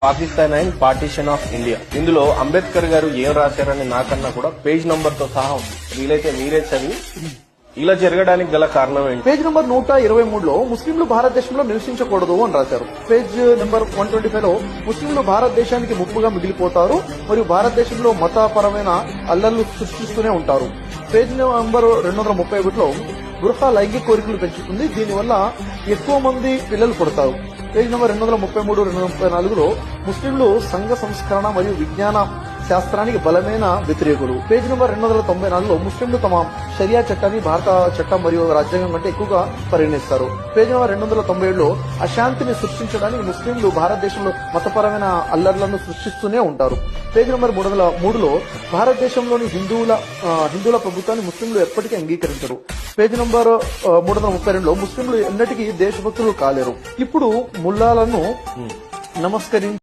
Pakistan and partition of India. ఇందులో అంబేద్కర్ గారు ఏం రాశారని నాకన్నా కూడా పేజ్ నంబర్ తో సహా వీలైతే మీరే చదివి ఇలా జరగడానికి గల కారణం ఏంటి? పేజ్ నెంబర్ 123లో ముస్లింలు భారతదేశంలో నివసించకూడదు అని రాశారు. పేజ్ నెంబర్ 125లో ముస్లింలు భారతదేశానికి ముప్పుగా మిగిలిపోతారు మరియు భారతదేశంలో మతపరమైన అల్లర్లు సృష్టిస్తూనే ఉంటారు. పేజ్ నెంబర్ 231లో గృహ లైంగిక కోరికలు పెంచుతుంది, దీనివల్ల ఎక్కువ మంది పిల్లలు పుడతారు. పేజ్ నెంబర్ 233, 234లో ముస్లింలు సంఘ సంస్కరణ మరియు విజ్ఞాన శాస్త్రానికి బలమైన వ్యతిరేకులు. పేజ్ నెంబర్ 294లో ముస్లింలు తమ షరియా చట్టాన్ని భారత చట్టం మరియు రాజ్యాంగం కంటే ఎక్కువగా పరిగణిస్తారు. పేజ్ నెంబర్ 297లో అశాంతిని సృష్టించడానికి ముస్లింలు భారతదేశంలో మతపరమైన అల్లర్లను సృష్టిస్తూనే ఉంటారు. పేజ్ నెంబర్ 303లో భారతదేశంలోని హిందువుల ప్రభుత్వాన్ని ముస్లింలు ఎప్పటికీ అంగీకరించరు. పేజ్ నెంబర్ 332లో ముస్లింలు ఎన్నటికీ దేశభక్తులు కాలేరు. ఇప్పుడు ముల్లాలను నమస్కరించి